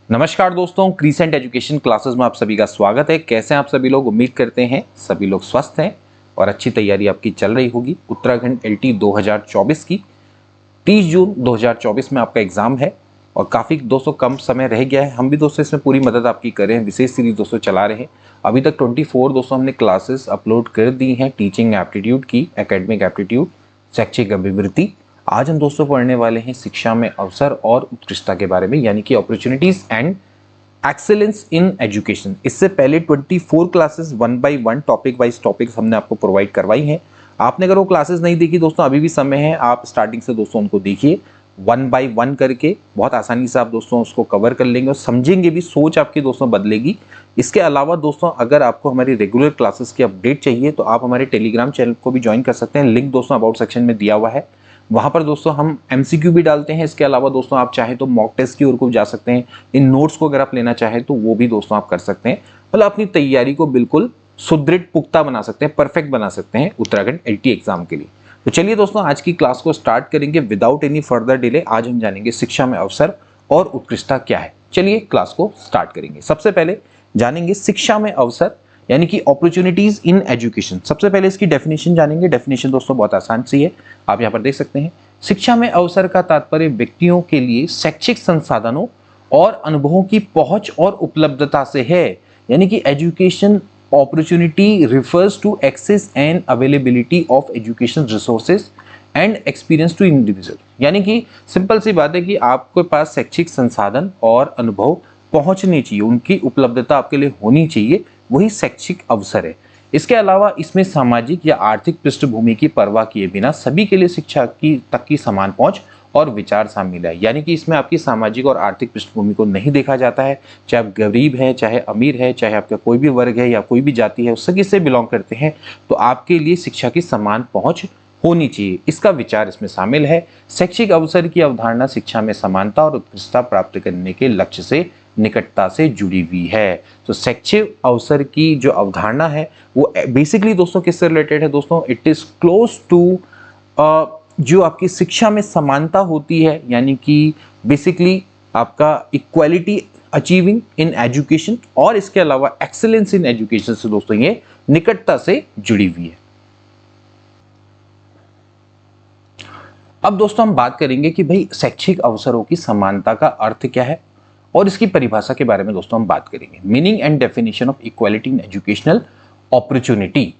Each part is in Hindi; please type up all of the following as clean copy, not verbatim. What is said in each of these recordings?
नमस्कार दोस्तों, क्रीसेंट एजुकेशन क्लासेस में आप सभी का स्वागत है। कैसे हैं आप सभी लोग? उम्मीद करते हैं सभी लोग स्वस्थ हैं और अच्छी तैयारी आपकी चल रही होगी। उत्तराखंड एलटी 2024 की 30 जून 2024 में आपका एग्जाम है और काफ़ी दोस्तों कम समय रह गया है। हम भी दोस्तों इसमें पूरी मदद आपकी कर रहे हैं, विशेष सीरीज दोस्तों चला रहे हैं। अभी तक 24 दोस्तों हमने क्लासेस अपलोड कर दी हैं टीचिंग एप्टीट्यूड की, एकेडमिक एप्टीट्यूड, शैक्षिक अभिवृत्ति। आज हम दोस्तों पढ़ने वाले हैं शिक्षा में अवसर और उत्कृष्टता के बारे में, यानी कि opportunities and excellence in education. इससे पहले 24 classes 1 by 1 topic wise topics हमने आपको प्रोवाइड करवाई हैं। आपने अगर वो क्लासेस नहीं देखी दोस्तों, अभी भी समय है, आप स्टार्टिंग से दोस्तों उनको देखिए 1 बाय 1 करके। बहुत आसानी से आप दोस्तों उसको कवर कर लेंगे और समझेंगे भी, सोच आपकी दोस्तों बदलेगी। इसके अलावा दोस्तों अगर आपको हमारी रेगुलर क्लासेस की अपडेट चाहिए तो आप हमारे टेलीग्राम चैनल को भी ज्वाइन कर सकते हैं। लिंक दोस्तों अबाउट सेक्शन में दिया हुआ है। वहां पर दोस्तों हम एमसीक्यू भी डालते हैं। इसके अलावा दोस्तों आप चाहे तो मॉक टेस्ट की ओर को जा सकते हैं। इन नोट्स को अगर आप लेना चाहें तो वो भी दोस्तों आप कर सकते हैं। मतलब अपनी तैयारी को बिल्कुल सुदृढ़ पुख्ता बना सकते हैं, परफेक्ट बना सकते हैं उत्तराखंड एलटी एग्जाम के लिए। तो चलिए दोस्तों आज की क्लास को स्टार्ट करेंगे विदाउट एनी फर्दर डिले। आज हम जानेंगे शिक्षा में अवसर और उत्कृष्टता क्या है। चलिए क्लास को स्टार्ट करेंगे। सबसे पहले जानेंगे शिक्षा में अवसर यानी कि अपॉर्चुनिटीज इन एजुकेशन। सबसे पहले इसकी डेफिनेशन जानेंगे। डेफिनेशन दोस्तों बहुत आसान सी है, आप यहाँ पर देख सकते हैं। शिक्षा में अवसर का तात्पर्य व्यक्तियों के लिए शैक्षिक संसाधनों और अनुभवों की पहुंच और उपलब्धता से है। यानी कि education opportunity refers to access and availability of education resources and experience to individual. यानी कि सिंपल सी बात है कि आपके पास शैक्षिक संसाधन और अनुभव पहुंचने चाहिए, उनकी उपलब्धता आपके लिए होनी चाहिए, वही शैक्षिक अवसर है। इसके अलावा इसमें सामाजिक या आर्थिक पृष्ठभूमि की परवाह किए बिना सभी के लिए शिक्षा की तक की समान पहुंच और विचार शामिल है। यानी कि इसमें आपकी सामाजिक और आर्थिक पृष्ठभूमि को नहीं देखा जाता है। चाहे आप गरीब हैं, चाहे अमीर है, चाहे आपका कोई भी वर्ग है या कोई भी जाति है, उससे किससे बिलोंग करते हैं, तो आपके लिए शिक्षा की समान पहुंच होनी चाहिए, इसका विचार इसमें शामिल है। शैक्षिक अवसर की अवधारणा शिक्षा में समानता और उत्कृष्टता प्राप्त करने के लक्ष्य से निकटता से जुड़ी हुई है। तो शैक्षिक अवसर की जो अवधारणा है वो बेसिकली दोस्तों किससे रिलेटेड है दोस्तों? इट इज क्लोज टू जो आपकी शिक्षा में समानता होती है, यानी कि बेसिकली आपका इक्वालिटी अचीविंग इन एजुकेशन और इसके अलावा एक्सेलेंस इन एजुकेशन से दोस्तों ये निकटता से जुड़ी हुई है। अब दोस्तों हम बात करेंगे कि भाई शैक्षिक अवसरों की समानता का अर्थ क्या है और इसकी परिभाषा के बारे में दोस्तों हम बात करेंगे। Meaning and definition of equality in educational opportunity.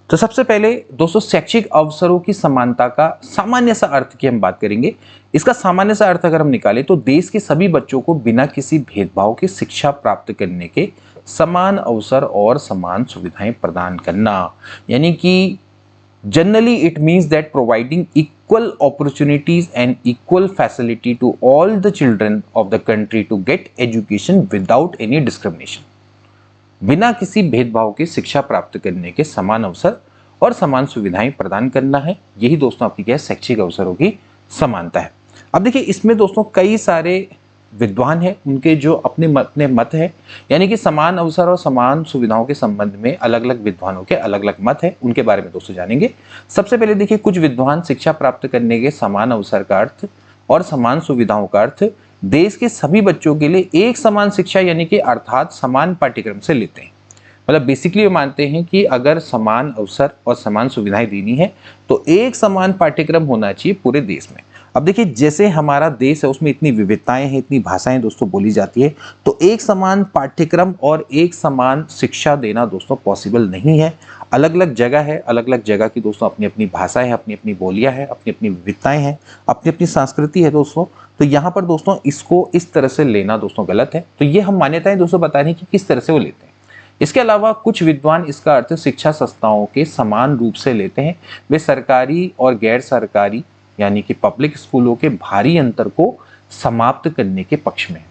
तो सबसे पहले दोस्तों शैक्षिक अवसरों की समानता का सामान्य सा अर्थ की हम बात करेंगे। इसका सामान्य सा अर्थ अगर हम निकालें तो देश के सभी बच्चों को बिना किसी भेदभाव के शिक्षा प्राप्त करने के समान अवसर और समान सुविधाएं प्रदान करना। यानी कि generally it means that providing equal opportunities and equal facility to all the children of the country to get education without any discrimination। बिना किसी भेदभाव के शिक्षा प्राप्त करने के समान अवसर और समान सुविधाएं प्रदान करना है, यही दोस्तों आपकी क्या है, शैक्षिक अवसरों की समानता है। अब देखिए इसमें दोस्तों कई सारे विद्वान हैं, उनके जो अपने मत है, यानी कि समान अवसर और समान सुविधाओं के संबंध में अलग अलग विद्वानों के अलग अलग मत है, उनके बारे में दोस्तों जानेंगे। सबसे पहले देखिए कुछ विद्वान शिक्षा प्राप्त करने के समान अवसर का अर्थ और समान सुविधाओं का अर्थ देश के सभी बच्चों के लिए एक समान शिक्षा यानी कि अर्थात समान पाठ्यक्रम से लेते हैं। मतलब बेसिकली वो मानते हैं कि अगर समान अवसर और समान सुविधाएं देनी है तो एक समान पाठ्यक्रम होना चाहिए पूरे देश में। अब देखिए जैसे हमारा देश है उसमें इतनी विविधताएं हैं, इतनी भाषाएं दोस्तों बोली जाती है, तो एक समान पाठ्यक्रम और एक समान शिक्षा देना दोस्तों पॉसिबल नहीं है। अलग अलग जगह है, अलग अलग जगह की दोस्तों अपनी अपनी भाषाएं हैं, अपनी अपनी बोलियां हैं, अपनी अपनी विविधताएं हैं, अपनी अपनी संस्कृति है दोस्तों। तो यहाँ पर दोस्तों इसको इस तरह से लेना दोस्तों गलत है। तो ये हम मान्यताएं दोस्तों बता रहे हैं कि किस तरह से वो लेते हैं। इसके अलावा कुछ विद्वान इसका अर्थ शिक्षा संस्थाओं के समान रूप से लेते हैं। वे सरकारी और गैर सरकारी यानी कि पब्लिक स्कूलों के भारी अंतर को समाप्त करने के पक्ष में।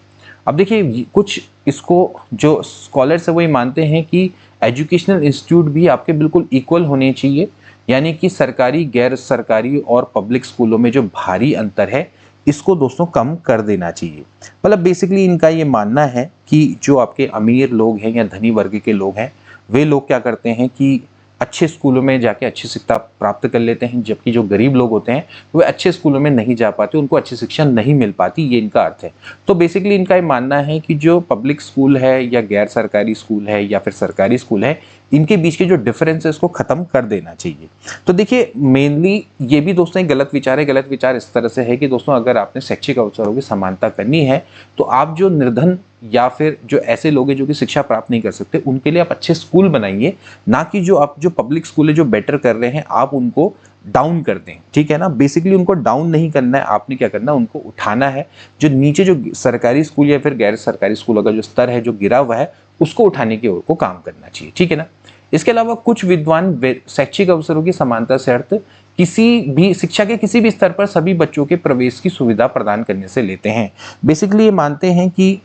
अब देखिए कुछ इसको जो स्कॉलर्स है वो ये मानते हैं कि एजुकेशनल इंस्टीट्यूट भी आपके बिल्कुल इक्वल होने चाहिए, यानी कि सरकारी, गैर सरकारी और पब्लिक स्कूलों में जो भारी अंतर है इसको दोस्तों कम कर देना चाहिए। मतलब बेसिकली इनका ये मानना है कि जो आपके अमीर लोग हैं या धनी वर्ग के लोग हैं, वे लोग क्या करते हैं कि अच्छे स्कूलों में जाके अच्छी शिक्षा प्राप्त कर लेते हैं, जबकि जो गरीब लोग होते हैं वे अच्छे स्कूलों में नहीं जा पाते, उनको अच्छी शिक्षा नहीं मिल पाती, ये इनका अर्थ है। तो बेसिकली इनका ये मानना है कि जो पब्लिक स्कूल है या गैर सरकारी स्कूल है या फिर सरकारी स्कूल है, इनके बीच के जो डिफरेंस है उसको खत्म कर देना चाहिए। तो देखिए मेनली ये भी दोस्तों एक गलत विचार है। गलत विचार इस तरह से है कि दोस्तों अगर आपने शैक्षिक अवसरों की समानता करनी है तो आप जो निर्धन या फिर जो ऐसे लोग हैं जो कि शिक्षा प्राप्त नहीं कर सकते, उनके लिए आप अच्छे स्कूल बनाइए, ना कि जो आप जो पब्लिक स्कूल है जो बेटर कर रहे हैं आप उनको डाउन कर दें, ठीक है ना। बेसिकली उनको डाउन नहीं करना है, आपने क्या करना है, उनको उठाना है। जो नीचे जो सरकारी स्कूल या फिर गैर सरकारी स्कूलों का जो स्तर है जो गिरा हुआ है उसको उठाने की ओर को काम करना चाहिए, ठीक है ना। इसके अलावा कुछ विद्वान शैक्षिक अवसरों की समानता से अर्थ किसी भी शिक्षा के किसी भी स्तर पर सभी बच्चों के प्रवेश की सुविधा प्रदान करने से लेते हैं। बेसिकली ये मानते हैं कि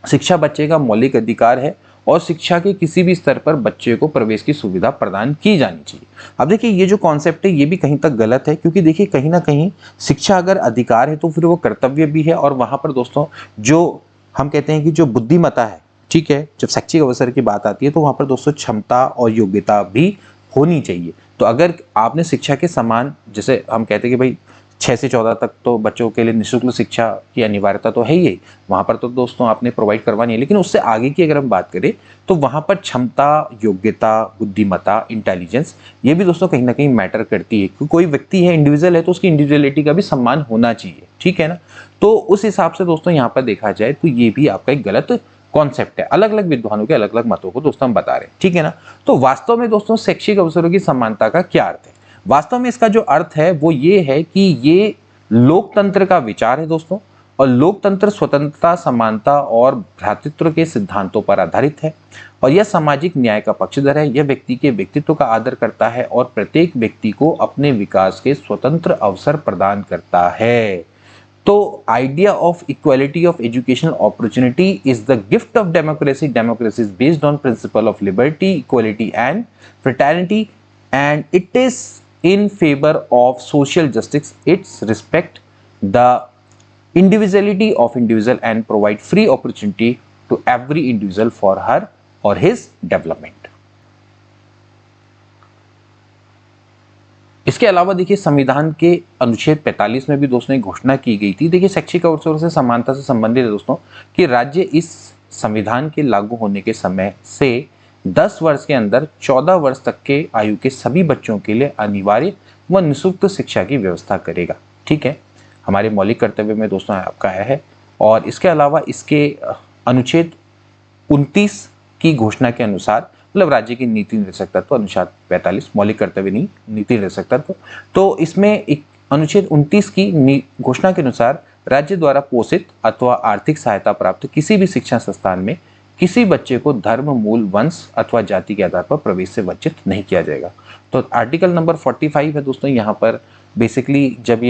शिक्षा बच्चे का मौलिक अधिकार है और शिक्षा के किसी भी स्तर पर बच्चे को प्रवेश की सुविधा प्रदान की जानी चाहिए। अब देखिए ये जो कॉन्सेप्ट है ये भी कहीं तक गलत है, क्योंकि देखिए कहीं ना कहीं शिक्षा अगर अधिकार है तो फिर वो कर्तव्य भी है। और वहां पर दोस्तों जो हम कहते हैं कि जो बुद्धिमत्ता है, ठीक है, जब शैक्षिक अवसर की बात आती है तो वहां पर दोस्तों क्षमता और योग्यता भी होनी चाहिए। तो अगर आपने शिक्षा के समान, जैसे हम कहते हैं कि भाई 6 से 14 तक तो बच्चों के लिए निःशुल्क शिक्षा की अनिवार्यता तो है ही, वहां पर तो दोस्तों आपने प्रोवाइड करवानी है। लेकिन उससे आगे की अगर हम बात करें तो वहां पर क्षमता, योग्यता, बुद्धिमत्ता, इंटेलिजेंस ये भी दोस्तों कहीं ना कहीं मैटर करती है। क्योंकि कोई व्यक्ति है, इंडिविजुअल है, तो उसकी इंडिविजुअलिटी का भी सम्मान होना चाहिए, ठीक है ना। तो उस हिसाब से दोस्तों यहाँ पर देखा जाए तो ये भी आपका एक गलत कॉन्सेप्ट है। अलग अलग विद्वानों के अलग अलग मतों को दोस्तों हम बता रहे हैं, ठीक है ना। तो वास्तव में दोस्तों शैक्षिक अवसरों की समानता का क्या अर्थ है? वास्तव में इसका जो अर्थ है वो ये है कि ये लोकतंत्र का विचार है दोस्तों, और लोकतंत्र स्वतंत्रता, समानता और भ्रातृत्व के सिद्धांतों पर आधारित है। और यह सामाजिक न्याय का पक्षधर है। यह व्यक्ति के व्यक्तित्व का आदर करता है और प्रत्येक व्यक्ति को अपने विकास के स्वतंत्र अवसर प्रदान करता है। तो idea of equality of educational opportunity is the gift of democracy. Democracy is based on principle of liberty, equality and fraternity, and it is in favor of social justice. It's respect the individuality of individual and provide free opportunity to every individual for her or his development. इसके अलावा देखिए संविधान के अनुच्छेद 45 में भी दोस्तों एक घोषणा की गई थी। देखिए शैक्षिक अवसरों से समानता से संबंधित है दोस्तों कि राज्य इस संविधान के लागू होने के समय से 10 वर्ष के अंदर 14 वर्ष तक के आयु के सभी बच्चों के लिए अनिवार्य व निःशुल्क शिक्षा की व्यवस्था करेगा, ठीक है। हमारे मौलिक कर्तव्य में दोस्तों आपका आया है। और इसके अलावा इसके अनुच्छेद 29 की घोषणा के अनुसार, मतलब राज्य की नीति निर्देशक तत्व अनुच्छेद 45, मौलिक कर्तव्य नहीं, नीति निर्देशक तत्व, तो इसमें एक अनुच्छेद 29 की घोषणा के अनुसार राज्य द्वारा पोषित अथवा आर्थिक सहायता प्राप्त किसी भी शिक्षा संस्थान में किसी बच्चे को धर्म, मूल, वंश अथवा जाति के आधार पर प्रवेश से वंचित नहीं किया जाएगा। तो आर्टिकल नंबर 45 है दोस्तों। यहाँ पर बेसिकली जब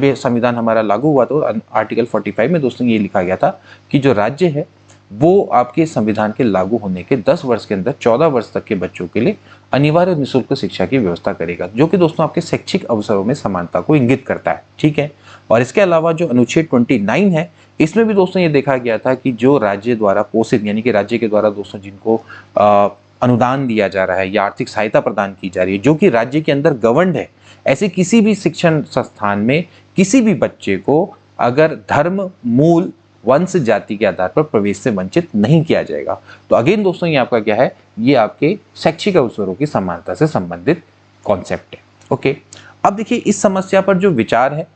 ये संविधान हमारा लागू हुआ तो आर्टिकल 45 में दोस्तों ये लिखा गया था कि जो राज्य है वो आपके संविधान के लागू होने के 10 वर्ष के अंदर 14 वर्ष तक के बच्चों के लिए अनिवार्य निःशुल्क शिक्षा की व्यवस्था करेगा, जो कि दोस्तों आपके शैक्षिक अवसरों में समानता को इंगित करता है, ठीक है। और इसके अलावा जो अनुच्छेद 29 है इसमें भी दोस्तों ये देखा गया था कि जो राज्य द्वारा पोषित, यानी कि राज्य के द्वारा दोस्तों जिनको अनुदान दिया जा रहा है या आर्थिक सहायता प्रदान की जा रही है, जो कि राज्य के अंदर गवर्नड है, ऐसे किसी भी शिक्षण संस्थान में किसी भी बच्चे को अगर धर्म, मूल, वंश, जाति के आधार पर प्रवेश से वंचित नहीं किया जाएगा। तो अगेन दोस्तों ये आपका क्या है, ये आपके शैक्षिक अवसरों की समानता से संबंधित कॉन्सेप्ट है, ओके। अब देखिए इस समस्या पर जो विचार है,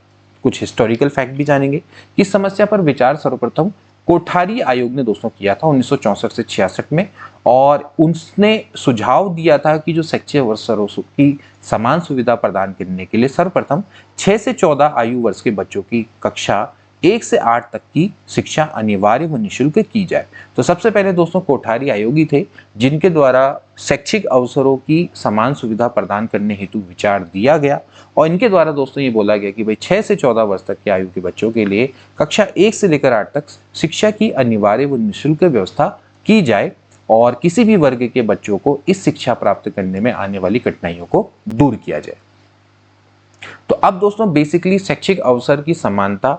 कुछ हिस्टोरिकल फैक्ट भी जानेंगे। इस समस्या पर विचार सर्वप्रथम कोठारी आयोग ने दोस्तों किया था 1964 से 66 में, और उसने सुझाव दिया था कि जो शैक्षिक अवसरों की समान सुविधा प्रदान करने के लिए सर्वप्रथम 6 से 14 आयु वर्ष के बच्चों की कक्षा 1 से 8 तक की शिक्षा अनिवार्य व निःशुल्क की जाए। तो सबसे पहले दोस्तों कोठारी आयोग ही थे जिनके द्वारा शैक्षिक अवसरों की समान सुविधा प्रदान करने हेतु विचार दिया गया, और इनके द्वारा दोस्तों ये बोला गया कि भाई 6 से 14 वर्ष तक की आयु के बच्चों के लिए कक्षा 1 से लेकर 8 तक शिक्षा की अनिवार्य व निःशुल्क व्यवस्था की जाए, और किसी भी वर्ग के बच्चों को इस शिक्षा प्राप्त करने में आने वाली कठिनाइयों को दूर किया जाए। तो अब दोस्तों बेसिकली शैक्षिक अवसर की समानता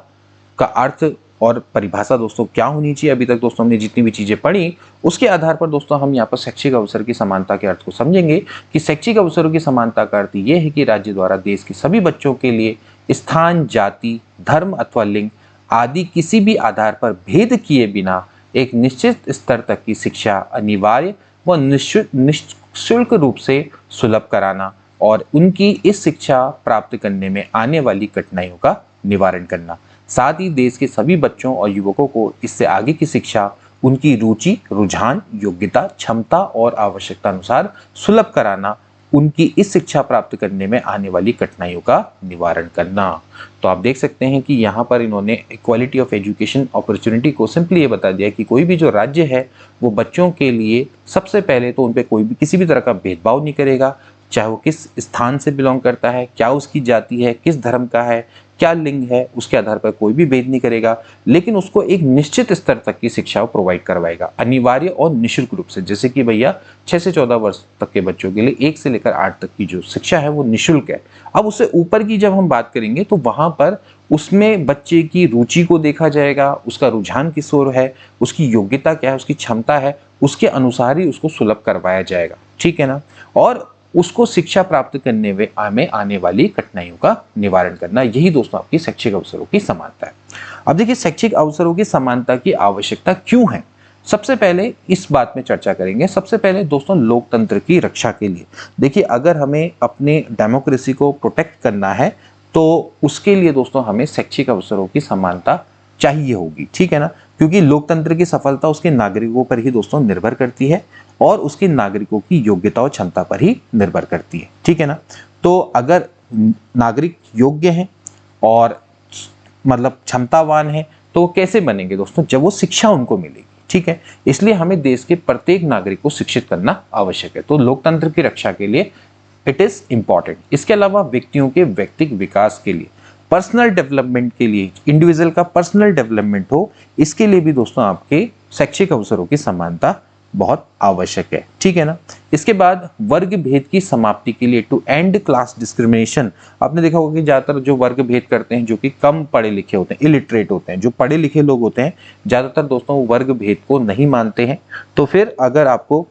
का अर्थ और परिभाषा दोस्तों क्या होनी चाहिए। अभी तक दोस्तों हमने जितनी भी चीजें पढ़ी उसके आधार पर दोस्तों हम यहाँ पर शैक्षिक अवसर की समानता के अर्थ को समझेंगे कि शैक्षिक अवसरों की समानता का अर्थ ये है कि राज्य द्वारा देश के सभी बच्चों के लिए स्थान, जाति, धर्म अथवा लिंग आदि किसी भी आधार पर भेद किए बिना एक निश्चित स्तर तक की शिक्षा अनिवार्य व निःशुल्क रूप से सुलभ कराना और उनकी इस शिक्षा प्राप्त करने में आने वाली कठिनाइयों का निवारण करना। साथ ही देश के सभी बच्चों और युवकों को इससे आगे की शिक्षा उनकी रुचि, रुझान, योग्यता, क्षमता और आवश्यकता अनुसार सुलभ कराना, उनकी इस शिक्षा प्राप्त करने में आने वाली कठिनाइयों का निवारण करना। तो आप देख सकते हैं कि यहाँ पर इन्होंने इक्वालिटी ऑफ एजुकेशन अपॉर्चुनिटी को सिंपली ये बता दिया कि कोई भी जो राज्य है वो बच्चों के लिए सबसे पहले तो उन पे कोई भी किसी भी तरह का भेदभाव नहीं करेगा, चाहे वो किस स्थान से बिलोंग करता है, क्या उसकी जाति है, किस धर्म का है, क्या लिंग है, उसके आधार पर कोई भी भेद नहीं करेगा, लेकिन उसको एक निश्चित स्तर तक की शिक्षा प्रोवाइड करवाएगा अनिवार्य और निःशुल्क रूप से। जैसे कि भैया 6 से 14 वर्ष तक के बच्चों के लिए 1 से लेकर 8 तक की जो शिक्षा है वो निःशुल्क है। अब उससे ऊपर की जब हम बात करेंगे तो वहां पर उसमें बच्चे की रुचि को देखा जाएगा, उसका रुझान किस ओर है, उसकी योग्यता क्या है, उसकी क्षमता है, उसके अनुसार ही उसको सुलभ करवाया जाएगा, ठीक है ना। और उसको शिक्षा प्राप्त करने में आने वाली कठिनाइयों का निवारण करना, यही दोस्तों आपकी शैक्षिक अवसरों की समानता है। अब देखिए शैक्षिक अवसरों की समानता की आवश्यकता क्यों है, सबसे पहले इस बात में चर्चा करेंगे। सबसे पहले दोस्तों लोकतंत्र की रक्षा के लिए। देखिए अगर हमें अपने डेमोक्रेसी को प्रोटेक्ट करना है तो उसके लिए दोस्तों हमें शैक्षिक अवसरों की समानता चाहिए होगी, ठीक है ना, क्योंकि लोकतंत्र की सफलता उसके नागरिकों पर ही दोस्तों निर्भर करती है और उसके नागरिकों की योग्यता और क्षमता पर ही निर्भर करती है, ठीक है ना। तो अगर नागरिक योग्य हैं और मतलब क्षमतावान है तो वो कैसे बनेंगे दोस्तों, जब वो शिक्षा उनको मिलेगी, ठीक है। इसलिए हमें देश के प्रत्येक नागरिक को शिक्षित करना आवश्यक है। तो लोकतंत्र की रक्षा के लिए इट इज इंपॉर्टेंट। इसके अलावा व्यक्तियों के व्यक्तिगत विकास के लिए, पर्सनल डेवलपमेंट के लिए, इंडिविजुअल का पर्सनल डेवलपमेंट हो, इसके लिए भी दोस्तों आपके शैक्षिक अवसरों की समानता बहुत आवश्यक है, ठीक है ना। इसके बाद वर्ग भेद की समाप्ति के लिए, टू एंड क्लास डिस्क्रिमिनेशन। आपने देखा होगा कि ज्यादातर जो वर्ग भेद करते हैं जो कि कम पढ़े लिखे होते हैं, इलिटरेट होते हैं, जो पढ़े लिखे लोग होते हैं ज्यादातर दोस्तों वर्ग भेद को नहीं मानते हैं। तो फिर अगर आपको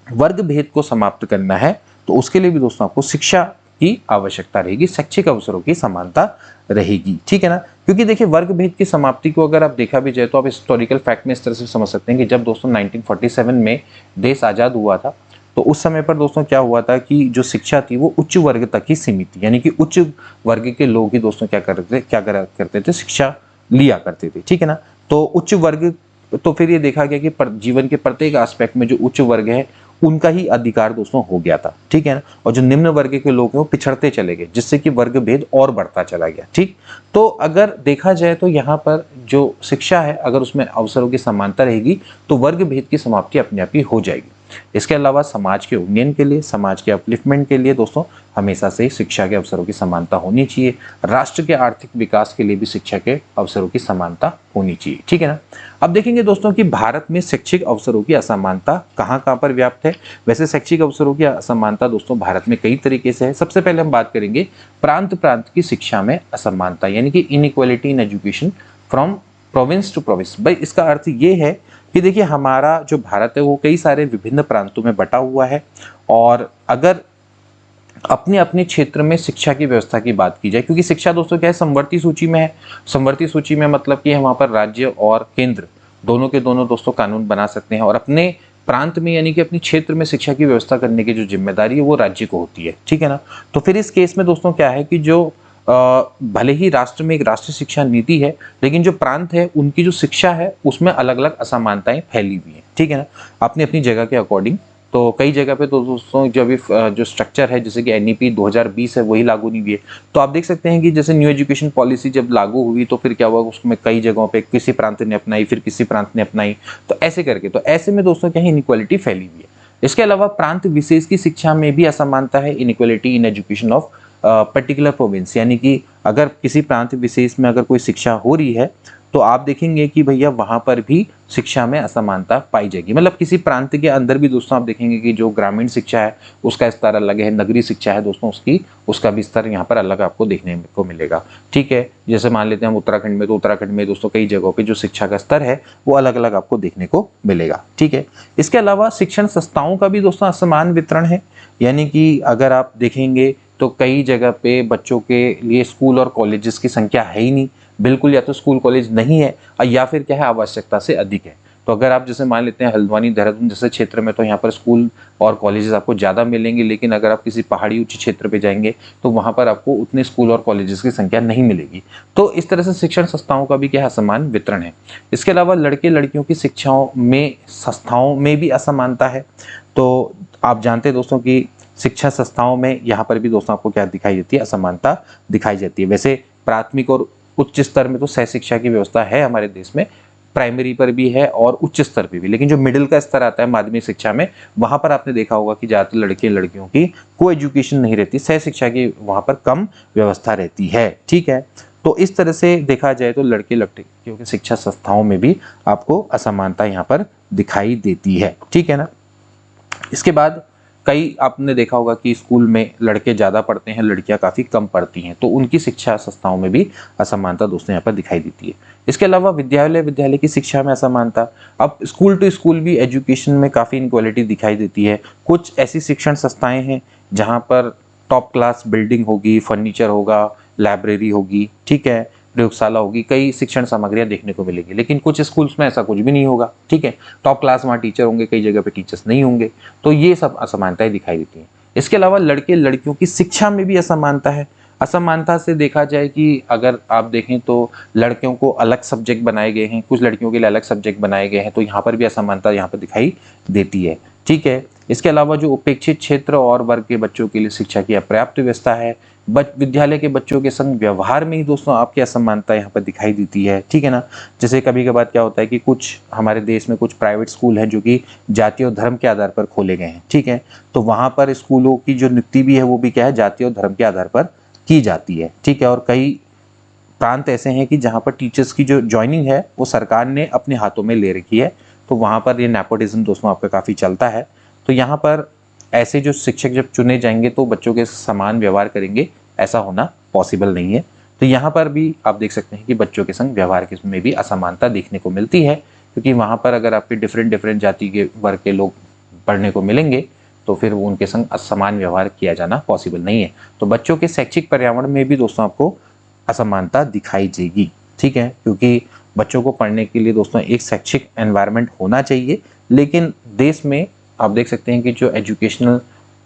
वर्ग भेद को समाप्त करना है तो उसके लिए भी दोस्तों आपको शिक्षा की आवश्यकता रहेगी, शैक्षिक अवसरों की समानता रहेगी, ठीक है ना। क्योंकि देखिए वर्ग भेद की समाप्ति को अगर आप देखा भी जाए तो आप हिस्टोरिकल फैक्ट में इस तरह से समझ सकते हैं कि जब दोस्तों 1947 में देश आजाद हुआ था तो उस समय पर दोस्तों क्या हुआ था कि जो शिक्षा थी वो उच्च वर्ग तक ही सीमित थी, यानी कि उच्च वर्ग के लोग ही दोस्तों क्या करते थे, शिक्षा लिया करते थे, ठीक है ना। तो उच्च वर्ग, तो फिर ये देखा गया कि जीवन के प्रत्येक एस्पेक्ट में जो उच्च वर्ग है उनका ही अधिकार दोस्तों हो गया था, ठीक है ना। और जो निम्न वर्ग के लोग हैं वो पिछड़ते चले गए, जिससे कि वर्ग भेद और बढ़ता चला गया, ठीक। तो अगर देखा जाए तो यहाँ पर जो शिक्षा है अगर उसमें अवसरों की समानता रहेगी तो वर्ग भेद की समाप्ति अपने आप ही हो जाएगी। इसके अलावा समाज के उन्नयन के लिए, समाज के अपलिफ्टमेंट के लिए दोस्तों हमेशा से शिक्षा के अवसरों की समानता होनी चाहिए। राष्ट्र के आर्थिक विकास के लिए भी शिक्षा के अवसरों की समानता होनी चाहिए, ठीक है ना। अब देखेंगे दोस्तों कि भारत में शैक्षिक अवसरों की असमानता कहाँ कहाँ पर व्याप्त है। वैसे शैक्षिक अवसरों की असमानता दोस्तों भारत में कई तरीके से है। सबसे पहले हम बात करेंगे प्रांत प्रांत की शिक्षा में असमानता, यानी कि inequality in education from province to province. भाई इसका अर्थ ये है कि देखिए हमारा जो भारत है वो कई सारे विभिन्न प्रांतों में बटा हुआ है और अगर अपने अपने क्षेत्र में शिक्षा की व्यवस्था की बात की जाए, क्योंकि शिक्षा दोस्तों क्या है, समवर्ती सूची में है। समवर्ती सूची में मतलब कि वहां पर राज्य और केंद्र दोनों के दोनों दोस्तों कानून बना सकते हैं और अपने प्रांत में यानी कि अपने क्षेत्र में शिक्षा की व्यवस्था करने की जो जिम्मेदारी है वो राज्य को होती है, ठीक है ना। तो फिर इस केस में दोस्तों क्या है कि जो भले ही राष्ट्र में एक राष्ट्रीय शिक्षा नीति है लेकिन जो प्रांत है उनकी जो शिक्षा है उसमें अलग अलग असमानताएं फैली हुई हैं, ठीक है ना, अपनी अपनी जगह के अकॉर्डिंग। तो कई जगह पे तो दोस्तों जो अभी जो स्ट्रक्चर है जैसे कि एनईपी 2020 है वही लागू नहीं हुई है। तो आप देख सकते हैं कि जैसे न्यू एजुकेशन पॉलिसी जब लागू हुई तो फिर क्या हुआ, उसमें कई जगहों पे किसी प्रांत ने अपनाई, फिर किसी प्रांत ने अपनाई, तो ऐसे करके तो ऐसे में दोस्तों क्या है, इनइक्वालिटी फैली हुई है। इसके अलावा प्रांत विशेष की शिक्षा में भी असमानता है, inequality in education of particular province, यानी कि अगर किसी प्रांत विशेष में अगर कोई शिक्षा हो रही है तो आप देखेंगे कि भैया वहां पर भी शिक्षा में असमानता पाई जाएगी। मतलब किसी प्रांत के अंदर भी दोस्तों आप देखेंगे कि जो ग्रामीण शिक्षा है उसका स्तर अलग है, नगरीय शिक्षा है दोस्तों उसका भी स्तर यहाँ पर अलग आपको देखने को मिलेगा। ठीक है, जैसे मान लेते हैं हम उत्तराखंड में, तो उत्तराखंड में दोस्तों कई जगहों पे जो शिक्षा का स्तर है वो अलग अलग आपको देखने को मिलेगा। ठीक है, इसके अलावा शिक्षण संस्थाओं का भी दोस्तों असमान वितरण है। यानी कि अगर आप देखेंगे तो कई जगह पे बच्चों के लिए स्कूल और कॉलेजेस की संख्या है ही नहीं, बिल्कुल, या तो स्कूल कॉलेज नहीं है या फिर क्या है आवश्यकता से अधिक है। तो अगर आप जैसे मान लेते हैं हल्द्वानी देहरादून जैसे क्षेत्र में, तो यहाँ पर स्कूल और कॉलेजेस आपको ज़्यादा मिलेंगे, लेकिन अगर आप किसी पहाड़ी उच्च क्षेत्र पे जाएंगे तो वहाँ पर आपको उतने स्कूल और कॉलेजेस की संख्या नहीं मिलेगी। तो इस तरह से शिक्षण संस्थाओं का भी क्या है असमान वितरण है। इसके अलावा लड़के लड़कियों की शिक्षाओं में संस्थाओं में भी असमानता है। तो आप जानते हैं दोस्तों कि शिक्षा संस्थाओं में यहाँ पर भी दोस्तों आपको क्या दिखाई देती है, असमानता दिखाई जाती है। वैसे प्राथमिक और उच्च स्तर में तो सह शिक्षा की व्यवस्था है हमारे देश में, प्राइमरी पर भी है और उच्च स्तर पे भी, लेकिन जो मिडिल का स्तर आता है माध्यमिक शिक्षा में, वहां पर आपने देखा होगा कि ज्यादातर लड़के लड़कियों की को एजुकेशन नहीं रहती, सह शिक्षा की वहां पर कम व्यवस्था रहती है। ठीक है, तो इस तरह से देखा जाए तो लड़के लड़कियों की शिक्षा संस्थाओं में भी आपको असमानता यहाँ पर दिखाई देती है। ठीक है ना। इसके बाद कई आपने देखा होगा कि स्कूल में लड़के ज़्यादा पढ़ते हैं, लड़कियां काफ़ी कम पढ़ती हैं, तो उनकी शिक्षा संस्थाओं में भी असमानता दोस्तों यहाँ पर दिखाई देती है। इसके अलावा विद्यालय की शिक्षा में असमानता, अब स्कूल टू स्कूल भी एजुकेशन में काफ़ी इनक्वालिटी दिखाई देती है। कुछ ऐसी शिक्षण संस्थाएं हैं जहाँ पर टॉप क्लास बिल्डिंग होगी, फर्नीचर होगा, लाइब्रेरी होगी, ठीक है, प्रयोगशाला होगी, कई शिक्षण सामग्रियां देखने को मिलेगी, लेकिन कुछ स्कूल्स में ऐसा कुछ भी नहीं होगा। ठीक है, टॉप क्लास वहाँ टीचर होंगे, कई जगह पे टीचर्स नहीं होंगे, तो ये सब असमानताएं दिखाई देती हैं। इसके अलावा लड़के लड़कियों की शिक्षा में भी असमानता है। असमानता से देखा जाए कि अगर आप देखें तो लड़कियों को अलग सब्जेक्ट बनाए गए हैं, कुछ लड़कियों के लिए अलग सब्जेक्ट बनाए गए हैं, तो यहाँ पर भी असमानता यहाँ पर दिखाई देती है। ठीक है, इसके अलावा जो उपेक्षित क्षेत्र और वर्ग के बच्चों के लिए शिक्षा की अपर्याप्त व्यवस्था है, विद्यालय के बच्चों के संग व्यवहार में ही दोस्तों आपकी असमानता यहाँ पर दिखाई देती है। ठीक है ना, जैसे कभी कभार क्या होता है कि कुछ हमारे देश में कुछ प्राइवेट स्कूल हैं जो कि जाति और धर्म के आधार पर खोले गए हैं। ठीक है, तो वहाँ पर स्कूलों की जो नियुक्ति भी है वो भी क्या है, जाति और धर्म के आधार पर की जाती है। ठीक है, और कई प्रांत ऐसे हैं कि जहाँ पर टीचर्स की जो ज्वाइनिंग है वो सरकार ने अपने हाथों में ले रखी है, तो वहाँ पर ये नेपोटिज्म दोस्तों आपका काफ़ी चलता है। तो यहाँ पर ऐसे जो शिक्षक जब चुने जाएंगे तो बच्चों के समान व्यवहार करेंगे, ऐसा होना पॉसिबल नहीं है। तो यहाँ पर भी आप देख सकते हैं कि बच्चों के संग व्यवहार में भी असमानता देखने को मिलती है, क्योंकि वहाँ पर अगर आपके डिफरेंट जाति के वर्ग के लोग पढ़ने को मिलेंगे तो फिर वो उनके संग असमान व्यवहार किया जाना पॉसिबल नहीं है। तो बच्चों के शैक्षिक पर्यावरण में भी दोस्तों आपको असमानता दिखाई देगी। ठीक है, क्योंकि बच्चों को पढ़ने के लिए दोस्तों एक शैक्षिक एनवायरनमेंट होना चाहिए, लेकिन देश में आप देख सकते हैं कि जो एजुकेशनल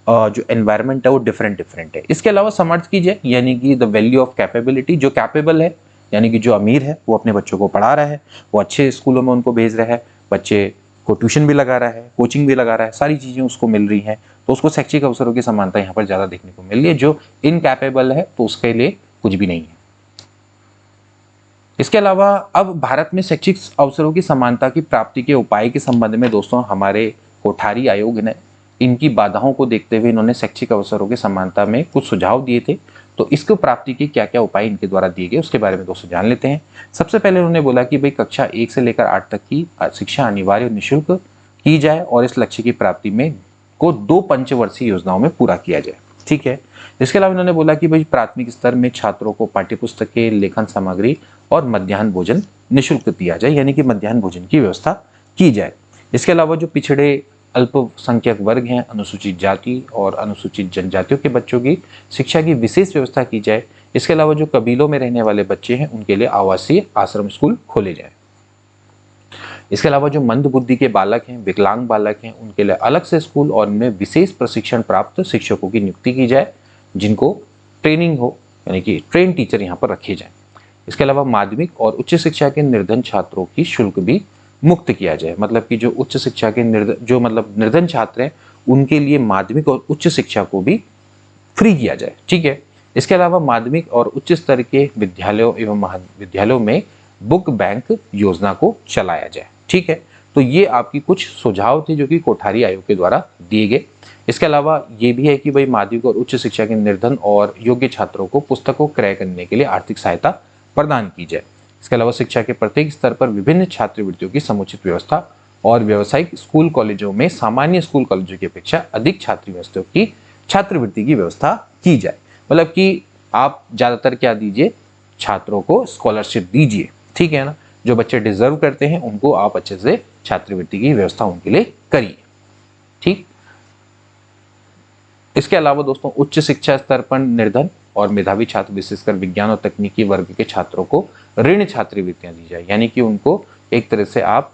जो एनवायरनमेंट है वो डिफरेंट है। इसके अलावा समर्थ कीजिए, यानी कि द वैल्यू ऑफ कैपेबिलिटी, जो कैपेबल है यानी कि जो अमीर है वो अपने बच्चों को पढ़ा रहा है, वो अच्छे स्कूलों में उनको भेज रहा है, बच्चे को ट्यूशन भी लगा रहा है, कोचिंग भी लगा रहा है, सारी चीज़ें उसको मिल रही हैं, तो उसको शैक्षिक अवसरों की समानता यहाँ पर ज़्यादा देखने को मिल रही है। जो इनकैपेबल है तो उसके लिए कुछ भी नहीं है। इसके अलावा अब भारत में शैक्षिक अवसरों की समानता की प्राप्ति के उपाय के संबंध में दोस्तों हमारे कोठारी आयोग ने इनकी बाधाओं को देखते हुए इन्होंने शैक्षिक अवसरों की समानता में कुछ सुझाव दिए थे। तो इसको प्राप्ति के क्या क्या उपाय इनके द्वारा दिए गए उसके बारे में दोस्तों जान लेते हैं। सबसे पहले उन्होंने बोला कि भाई कक्षा 1 से लेकर 8 तक की शिक्षा अनिवार्य और निःशुल्क की जाए और इस लक्ष्य की प्राप्ति में को 2 पंचवर्षीय योजनाओं में पूरा किया जाए। ठीक है, इसके अलावा इन्होंने बोला कि भाई प्राथमिक स्तर में छात्रों को पाठ्यपुस्तकें, लेखन सामग्री और मध्याह्न भोजन निःशुल्क दिया जाए, यानी कि मध्याह्न भोजन की व्यवस्था की जाए। इसके अलावा जो पिछड़े अल्पसंख्यक वर्ग हैं, अनुसूचित जाति और अनुसूचित जनजातियों के बच्चों की शिक्षा की विशेष व्यवस्था की जाए। इसके अलावा जो कबीलों में रहने वाले बच्चे हैं उनके लिए आवासीय आश्रम स्कूल खोले जाए। इसके अलावा जो मंद बुद्धि के बालक हैं, विकलांग बालक हैं, उनके लिए अलग से स्कूल और उनमें विशेष प्रशिक्षण प्राप्त शिक्षकों की नियुक्ति की जाए, जिनको ट्रेनिंग हो, यानी कि ट्रेन टीचर यहाँ पर रखे जाएं। इसके अलावा माध्यमिक और उच्च शिक्षा के निर्धन छात्रों की शुल्क भी मुक्त किया जाए, मतलब कि जो उच्च शिक्षा के निर्धन छात्र हैं उनके लिए माध्यमिक और उच्च शिक्षा को भी फ्री किया जाए। ठीक है, इसके अलावा माध्यमिक और उच्च स्तर के विद्यालयों एवं महाविद्यालयों में बुक बैंक योजना को चलाया जाए। ठीक है, तो ये आपकी कुछ सुझाव थे जो कि कोठारी आयोग के द्वारा दिए गए। इसके अलावा ये भी है कि भाई माध्यमिक और उच्च शिक्षा के निर्धन और योग्य छात्रों को पुस्तकों क्रय करने के लिए आर्थिक सहायता प्रदान की जाए। इसके अलावा शिक्षा के प्रत्येक स्तर पर विभिन्न छात्रवृत्तियों की समुचित व्यवस्था और व्यावसायिक स्कूल कॉलेजों में सामान्य स्कूल कॉलेजों की अपेक्षा अधिक छात्रवृत्ति की व्यवस्था की जाए। मतलब कि आप ज्यादातर क्या दीजिए, छात्रों को स्कॉलरशिप दीजिए, ठीक है ना। जो बच्चे डिजर्व करते हैं उनको आप अच्छे से छात्रवृत्ति की व्यवस्था उनके लिए करिए, ठीक। इसके अलावा दोस्तों उच्च शिक्षा स्तर पर निर्धन और मेधावी छात्र विशेषकर विज्ञान और तकनीकी वर्ग के छात्रों को ऋण छात्रवृत्तियां दी जाए, यानी कि उनको एक तरह से आप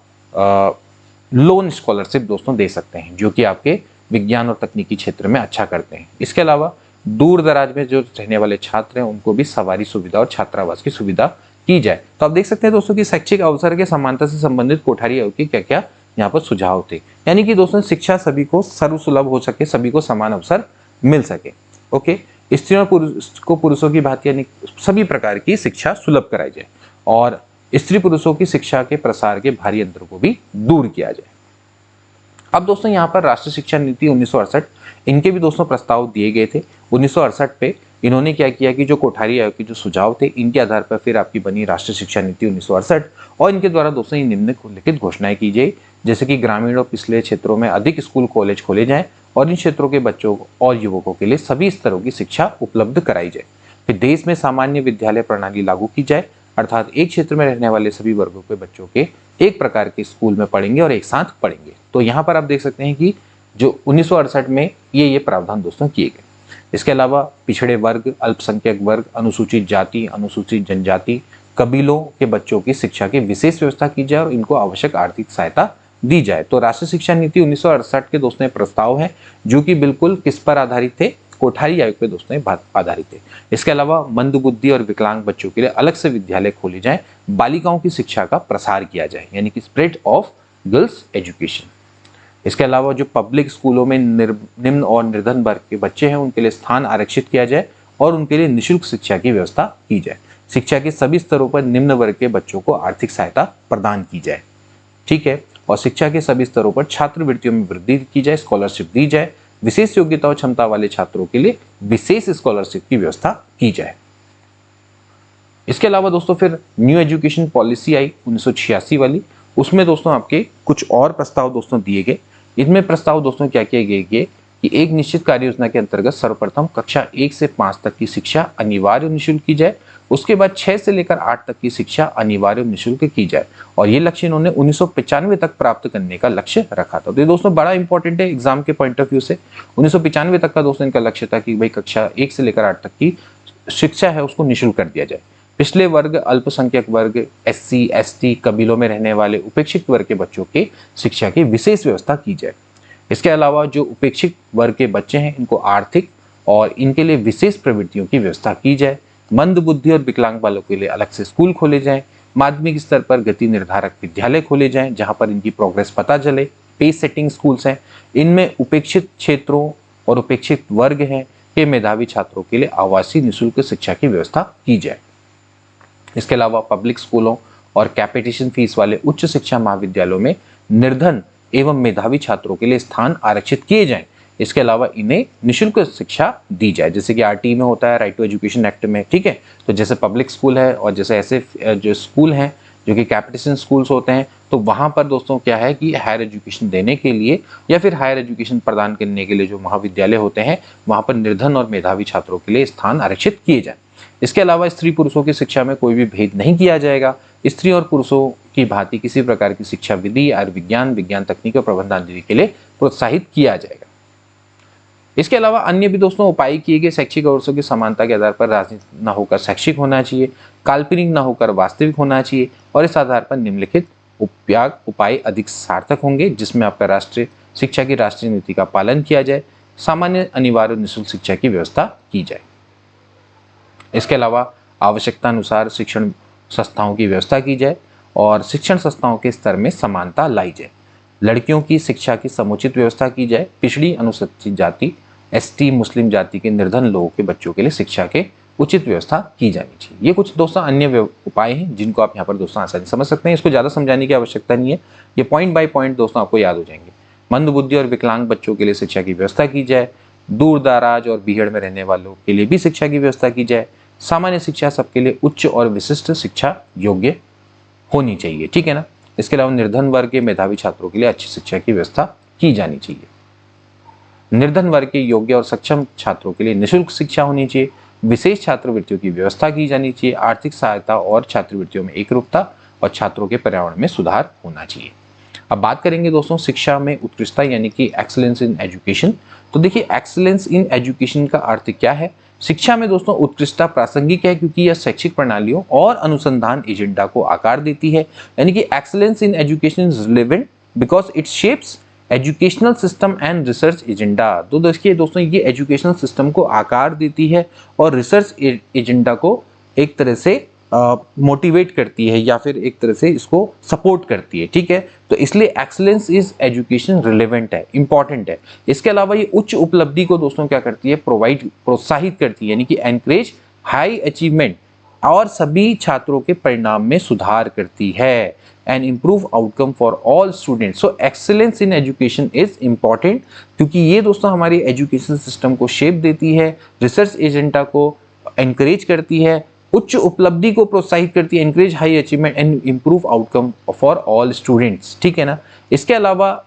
लोन स्कॉलरशिप दोस्तों दे सकते हैं, जो कि आपके विज्ञान और तकनीकी क्षेत्र में अच्छा करते हैं। इसके अलावा दूर दराज में जो रहने वाले छात्र हैं उनको भी सवारी सुविधा और छात्रावास की सुविधा की जाए। तो आप देख सकते हैं दोस्तों कि शैक्षिक अवसर के समानता से संबंधित कोठारी आयोग के क्या क्या यहाँ पर सुझाव थे। यानी कि दोस्तों शिक्षा सभी को सर्वसुलभ हो सके, सभी को समान अवसर मिल सके। ओके, स्त्रियों को पुरुषों की भांति यानी सभी प्रकार की शिक्षा सुलभ कराई जाए और स्त्री पुरुषों की शिक्षा के प्रसार के भारी अंतर को भी दूर किया जाए। अब दोस्तों यहाँ पर राष्ट्रीय शिक्षा नीति 1968 इनके भी दोस्तों प्रस्ताव दिए गए थे। 1968 पे इन्होंने क्या किया कि जो कोठारी आयोग के जो सुझाव थे इनके आधार पर फिर आपकी बनी राष्ट्रीय शिक्षा नीति 1968 और इनके द्वारा दोस्तों निम्नलिखित घोषणाएं की गई, जैसे कि ग्रामीण और पिछले क्षेत्रों में अधिक स्कूल कॉलेज खोले जाएं और इन क्षेत्रों के बच्चों और युवकों के लिए सभी स्तरों की शिक्षा उपलब्ध कराई जाए। फिर देश में सामान्य विद्यालय प्रणाली लागू की जाए, अर्थात एक क्षेत्र में रहने वाले सभी वर्गों के बच्चों के एक प्रकार के स्कूल में पढ़ेंगे और एक साथ पढ़ेंगे। तो यहाँ पर आप देख सकते हैं कि जो 1968 में ये प्रावधान दोस्तों किए गए। इसके अलावा पिछड़े वर्ग, अल्पसंख्यक वर्ग, अनुसूचित जाति, अनुसूचित जनजाति, कबीलों के बच्चों की शिक्षा की विशेष व्यवस्था की जाए और इनको आवश्यक आर्थिक सहायता दी जाए। तो राष्ट्रीय शिक्षा नीति 1968 के दोस्तों प्रस्ताव है जो कि बिल्कुल किस पर आधारित थे, कोठारी आयोग पे दोस्तों आधारित थे। इसके अलावा मंदबुद्धि और विकलांग बच्चों के लिए अलग से विद्यालय खोले जाएं, बालिकाओं की शिक्षा का प्रसार किया जाए, यानी कि स्प्रेड ऑफ गर्ल्स एजुकेशन। इसके अलावा जो पब्लिक स्कूलों में निम्न और निर्धन वर्ग के बच्चे हैं उनके लिए स्थान आरक्षित किया जाए और उनके लिए निःशुल्क शिक्षा की व्यवस्था की जाए। शिक्षा के सभी स्तरों पर निम्न वर्ग के बच्चों को आर्थिक सहायता प्रदान की जाए, ठीक है। और शिक्षा के सभी स्तरों पर छात्रवृत्तियों में वृद्धि की जाए, स्कॉलरशिप दी जाए, विशेष योग्यता और क्षमता वाले छात्रों के लिए विशेष स्कॉलरशिप की व्यवस्था की जाए। इसके अलावा दोस्तों फिर न्यू एजुकेशन पॉलिसी आई 1986 वाली, उसमें दोस्तों आपके कुछ और प्रस्ताव दोस्तों दिए गए। इनमें प्रस्ताव दोस्तों क्या किए गए कि एक निश्चित कार्य योजना के अंतर्गत सर्वप्रथम कक्षा 1 से 5 तक की शिक्षा अनिवार्य और निःशुल्क की जाए, उसके बाद 6 से लेकर 8 तक की शिक्षा अनिवार्य और निःशुल्क की जाए और ये लक्ष्य इन्होंने 1995 तक प्राप्त करने का लक्ष्य रखा था। तो ये दोस्तों बड़ा इंपॉर्टेंट है एग्जाम के पॉइंट ऑफ व्यू से। 1995 तक का दोस्तों इनका लक्ष्य था कि भाई कक्षा 1 से लेकर 8 तक की शिक्षा है उसको निःशुल्क कर दिया जाए। पिछले वर्ग, अल्पसंख्यक वर्ग, SC, ST, कबीलों में रहने वाले उपेक्षित वर्ग के बच्चों के शिक्षा की विशेष व्यवस्था की जाए। इसके अलावा जो उपेक्षित वर्ग के बच्चे हैं इनको आर्थिक और इनके लिए विशेष प्रवृत्तियों की व्यवस्था की जाए। मंद बुद्धि और विकलांग बालों के लिए अलग से स्कूल खोले जाएं। माध्यमिक स्तर पर गति निर्धारक विद्यालय खोले जाएं जहां पर इनकी प्रोग्रेस पता चले। पेस सेटिंग स्कूल्स हैं, इनमें उपेक्षित क्षेत्रों और उपेक्षित वर्ग हैं के मेधावी छात्रों के लिए आवासीय निःशुल्क शिक्षा की व्यवस्था की जाए। इसके अलावा पब्लिक स्कूलों और कैपिटेशन फीस वाले उच्च शिक्षा महाविद्यालयों में निर्धन एवं मेधावी छात्रों के लिए स्थान आरक्षित किए जाएं। इसके अलावा इन्हें निःशुल्क शिक्षा दी जाए, जैसे कि RT में होता है, राइट टू एजुकेशन एक्ट में, ठीक है। तो जैसे पब्लिक स्कूल है और जैसे ऐसे जो स्कूल हैं जो कि कैपिटेशन स्कूल्स होते हैं, तो वहाँ पर दोस्तों क्या है कि हायर एजुकेशन देने के लिए या फिर हायर एजुकेशन प्रदान करने के लिए जो महाविद्यालय होते हैं वहाँ पर निर्धन और मेधावी छात्रों के लिए स्थान आरक्षित किए जाए। इसके अलावा स्त्री पुरुषों की शिक्षा में कोई भी भेद नहीं किया जाएगा। स्त्री और पुरुषों की भांति किसी प्रकार की शिक्षा विधि, आयुर्विज्ञान, विज्ञान तकनीक और प्रबंधन के लिए प्रोत्साहित किया जाएगा। इसके अलावा अन्य भी दोस्तों उपाय किए गए। शैक्षिक अवसरों की समानता के आधार पर राजनीति न होकर शैक्षिक होना चाहिए, काल्पनिक न होकर वास्तविक होना चाहिए और इस आधार पर निम्नलिखित उपाय अधिक सार्थक होंगे, जिसमें आपका राष्ट्रीय शिक्षा की राष्ट्रीय नीति का पालन किया जाए, सामान्य अनिवार्य निःशुल्क शिक्षा की व्यवस्था की जाए। इसके अलावा आवश्यकता अनुसार शिक्षण संस्थाओं की व्यवस्था की जाए और शिक्षण संस्थाओं के स्तर में समानता लाई जाए। लड़कियों की शिक्षा की समुचित व्यवस्था की जाए। पिछड़ी, अनुसूचित जाति, ST, मुस्लिम जाति के निर्धन लोगों के बच्चों के लिए शिक्षा के उचित व्यवस्था की जानी चाहिए। ये कुछ दोस्तों अन्य उपाय हैं जिनको आप यहाँ पर दोस्तों आसानी समझ सकते हैं। इसको ज़्यादा समझाने की आवश्यकता नहीं है, ये पॉइंट बाय पॉइंट दोस्तों आपको याद हो जाएंगे। मंदबुद्धि और विकलांग बच्चों के लिए शिक्षा की व्यवस्था की जाए। दूर दराज और बीहड़ में रहने वालों के लिए भी शिक्षा की व्यवस्था की जाए। सामान्य शिक्षा सबके लिए उच्च और विशिष्ट शिक्षा योग्य होनी चाहिए, ठीक है ना। इसके अलावा निर्धन वर्ग के मेधावी छात्रों के लिए अच्छी शिक्षा की व्यवस्था की जानी चाहिए। निर्धन वर्ग के योग्य और सक्षम छात्रों के लिए निःशुल्क शिक्षा होनी चाहिए। विशेष छात्रवृत्तियों की व्यवस्था की जानी चाहिए। आर्थिक सहायता और छात्रवृत्तियों में एकरूपता और छात्रों के पर्यावरण में सुधार होना चाहिए। अब बात करेंगे दोस्तों शिक्षा में उत्कृष्टता यानी कि एक्सीलेंस इन एजुकेशन। तो देखिए एक्सीलेंस इन एजुकेशन का अर्थ क्या है। शिक्षा में दोस्तों उत्कृष्टता प्रासंगिक है क्योंकि यह शैक्षिक प्रणालियों और अनुसंधान एजेंडा को आकार देती है। यानी कि excellence in education is relevant because it shapes educational system and research agenda. तो देखिए दोस्तों ये एजुकेशनल सिस्टम को आकार देती है और रिसर्च एजेंडा को एक तरह से मोटिवेट करती है या फिर एक तरह से इसको सपोर्ट करती है, ठीक है। तो इसलिए एक्सीलेंस इज एजुकेशन रिलेवेंट है, इंपॉर्टेंट है। इसके अलावा ये उच्च उपलब्धि को दोस्तों क्या करती है, प्रोत्साहित करती है, यानी कि एनकरेज हाई अचीवमेंट और सभी छात्रों के परिणाम में सुधार करती है and improve outcome for all students. So excellence in education is important क्योंकि ये दोस्तों हमारी एजुकेशन सिस्टम को शेप देती है, रिसर्च एजेंडा को एनकरेज करती है, उच्च उपलब्धि को प्रोत्साहित करती है, encourage high achievement and improve outcome for all students, ठीक है ना। इसके अलावा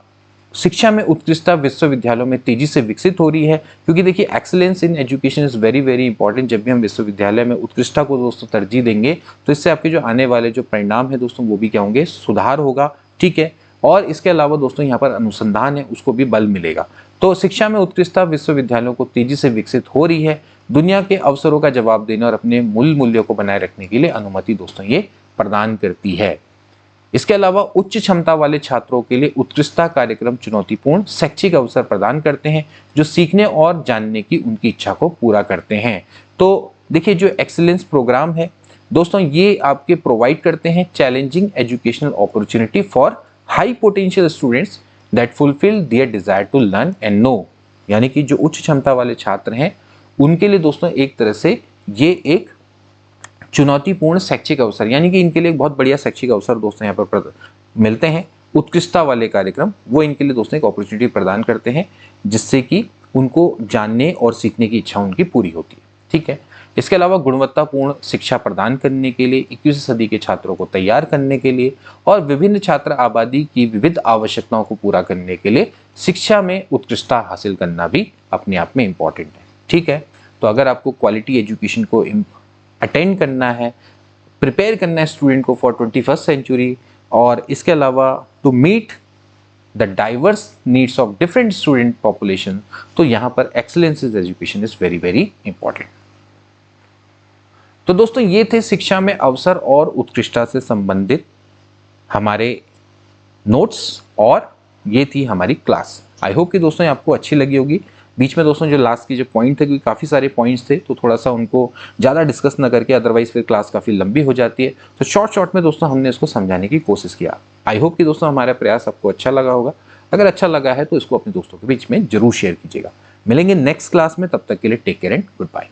शिक्षा में उत्कृष्टता विश्वविद्यालयों में तेजी से विकसित हो रही है क्योंकि देखिए excellence in education is very very important. जब भी हम विश्वविद्यालय में उत्कृष्टता को दोस्तों तरजीह देंगे तो इससे आपके जो आने वाले जो परिणाम है दोस्तों वो भी क्या होंगे, सुधार होगा, ठीक है। और इसके अलावा दोस्तों यहाँ पर अनुसंधान है उसको भी बल मिलेगा। तो शिक्षा में उत्कृष्टता विश्वविद्यालयों को तेजी से विकसित हो रही है, दुनिया के अवसरों का जवाब देने और अपने मूल मूल्यों को बनाए रखने के लिए अनुमति दोस्तों ये प्रदान करती है। इसके अलावा उच्च क्षमता वाले छात्रों के लिए उत्कृष्टता कार्यक्रम चुनौतीपूर्ण शैक्षिक अवसर प्रदान करते हैं जो सीखने और जानने की उनकी इच्छा को पूरा करते हैं। तो देखिए जो एक्सीलेंस प्रोग्राम है दोस्तों ये आपके प्रोवाइड करते हैं challenging educational opportunity for high potential students that fulfil their desire to learn and know. यानी कि जो उच्च क्षमता वाले छात्र हैं उनके लिए दोस्तों एक तरह से ये एक चुनौतीपूर्ण शैक्षिक अवसर, यानी कि इनके लिए बहुत बढ़िया शैक्षिक अवसर दोस्तों यहाँ पर मिलते हैं। उत्कृष्टता वाले कार्यक्रम वो इनके लिए दोस्तों एक अपॉर्चुनिटी प्रदान करते हैं जिससे कि उनको जानने और सीखने की इच्छा उनकी पूरी होती है, ठीक है। इसके अलावा गुणवत्तापूर्ण शिक्षा प्रदान करने के लिए 21वीं सदी के छात्रों को तैयार करने के लिए और विभिन्न छात्र आबादी की विविध आवश्यकताओं को पूरा करने के लिए शिक्षा में उत्कृष्टता हासिल करना भी अपने आप में इम्पॉर्टेंट है, ठीक है। तो अगर आपको क्वालिटी एजुकेशन को अटेंड करना है, प्रिपेयर करना है स्टूडेंट को फॉर 21st सेंचुरी और इसके अलावा to meet the diverse needs of different student population, तो यहाँ पर excellence in education is very very important. तो दोस्तों ये थे शिक्षा में अवसर और उत्कृष्टता से संबंधित हमारे नोट्स और ये थी हमारी क्लास। आई होप कि दोस्तों ये आपको अच्छी लगी होगी। बीच में दोस्तों जो लास्ट की जो पॉइंट थे क्योंकि काफ़ी सारे पॉइंट्स थे तो थोड़ा सा उनको ज़्यादा डिस्कस ना करके अदरवाइज फिर क्लास काफ़ी लंबी हो जाती है, तो शॉर्ट में दोस्तों हमने इसको समझाने की कोशिश किया। आई होप कि दोस्तों हमारा प्रयास आपको अच्छा लगा होगा। अगर अच्छा लगा है तो इसको अपने दोस्तों के बीच में जरूर शेयर कीजिएगा। मिलेंगे नेक्स्ट क्लास में, तब तक के लिए take care and good bye.